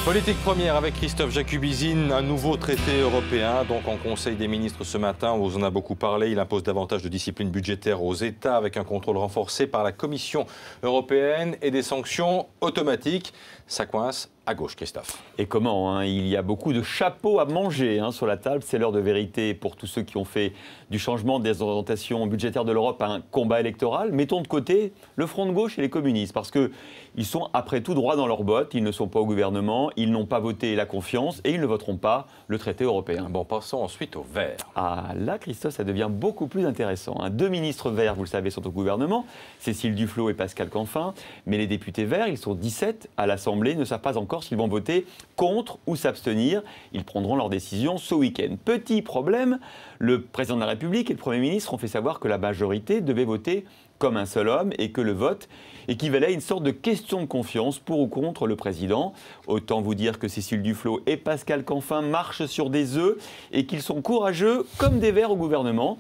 Politique première avec Christophe Jacubizine, un nouveau traité européen, donc en Conseil des ministres ce matin, on vous en a beaucoup parlé, il impose davantage de discipline budgétaire aux États avec un contrôle renforcé par la Commission européenne et des sanctions automatiques. Ça coince à gauche, Christophe. Et comment Il y a beaucoup de chapeaux à manger sur la table. C'est l'heure de vérité pour tous ceux qui ont fait du changement des orientations budgétaires de l'Europe un combat électoral. Mettons de côté le front de gauche et les communistes, parce qu'ils sont après tout droit dans leurs bottes. Ils ne sont pas au gouvernement, ils n'ont pas voté la confiance et ils ne voteront pas le traité européen. Bon, passons ensuite aux Verts. Ah, là, Christophe, ça devient beaucoup plus intéressant. Deux ministres verts, vous le savez, sont au gouvernement, Cécile Duflot et Pascal Canfin. Mais les députés verts, ils sont 17 à l'Assemblée, ne savent pas encore s'ils vont voter contre ou s'abstenir. Ils prendront leur décision ce week-end. Petit problème, le président de la République et le Premier ministre ont fait savoir que la majorité devait voter comme un seul homme et que le vote équivalait à une sorte de question de confiance pour ou contre le président. Autant vous dire que Cécile Duflot et Pascal Canfin marchent sur des œufs et qu'ils sont courageux comme des verts au gouvernement.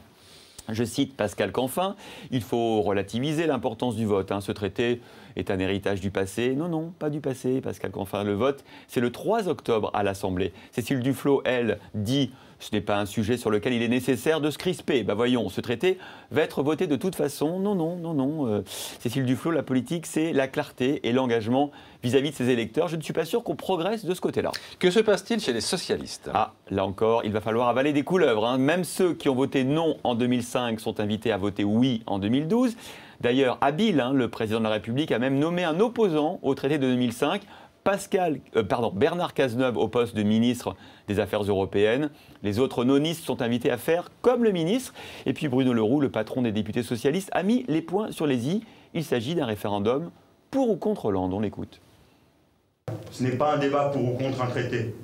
Je cite Pascal Canfin, « Il faut relativiser l'importance du vote. Ce traité est un héritage du passé. » Non, non, pas du passé, Pascal Canfin. Le vote, c'est le 3 octobre à l'Assemblée. Cécile Duflot, elle, dit « Ce n'est pas un sujet sur lequel il est nécessaire de se crisper. » Voyons, ce traité va être voté de toute façon. Non, non, non, non. Cécile Duflot, la politique, c'est la clarté et l'engagement vis-à-vis de ses électeurs. Je ne suis pas sûr qu'on progresse de ce côté-là. Que se passe-t-il chez les socialistes? Ah, là encore, il va falloir avaler des couleuvres. Même ceux qui ont voté non en 2005 sont invités à voter oui en 2012. D'ailleurs, habile, le président de la République a même nommé un opposant au traité de 2005, Bernard Cazeneuve au poste de ministre des Affaires européennes. Les autres nonistes sont invités à faire comme le ministre. Et puis Bruno Le Roux, le patron des députés socialistes, a mis les points sur les i. Il s'agit d'un référendum pour ou contre Hollande. On l'écoute. Ce n'est pas un débat pour ou contre un traité.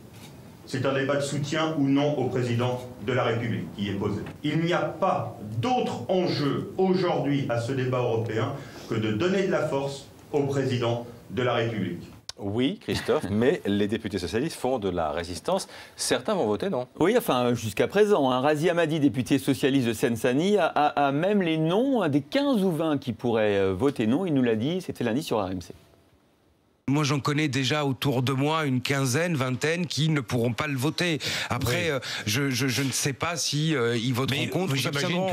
C'est un débat de soutien ou non au président de la République qui est posé. Il n'y a pas d'autre enjeu aujourd'hui à ce débat européen que de donner de la force au président de la République. Oui, Christophe, mais les députés socialistes font de la résistance. Certains vont voter non. Oui, enfin, jusqu'à présent. Razi Hammadi, député socialiste de Seine-Saint-Denis, a même les noms des 15 ou 20 qui pourraient voter non. Il nous l'a dit, c'était lundi sur RMC. Moi, j'en connais déjà autour de moi une quinzaine, vingtaine qui ne pourront pas le voter. Après, oui. je ne sais pas si ils voteront contre ou s'abstiendront.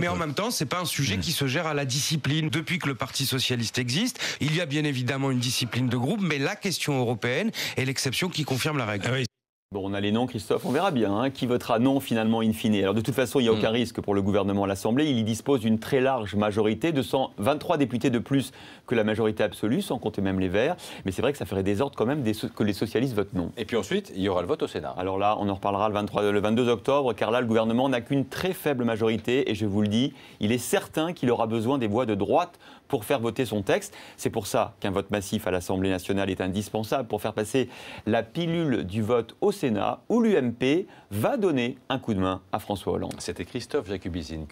Mais en même temps, c'est pas un sujet qui se gère à la discipline. Depuis que le Parti socialiste existe, il y a bien évidemment une discipline de groupe, mais la question européenne est l'exception qui confirme la règle. Ah oui. Bon, on a les noms, Christophe, on verra bien qui votera non finalement in fine. Alors de toute façon, il n'y a aucun risque pour le gouvernement à l'Assemblée. Il y dispose d'une très large majorité, 223 députés de plus que la majorité absolue, sans compter même les Verts. Mais c'est vrai que ça ferait désordre quand même que les socialistes votent non. Et puis ensuite, il y aura le vote au Sénat. Alors là, on en reparlera le 22 octobre, car là, le gouvernement n'a qu'une très faible majorité. Et je vous le dis, il est certain qu'il aura besoin des voix de droite pour faire voter son texte. C'est pour ça qu'un vote massif à l'Assemblée nationale est indispensable pour faire passer la pilule du vote au Sénat, où l'UMP va donner un coup de main à François Hollande. C'était Christophe Jacubizine.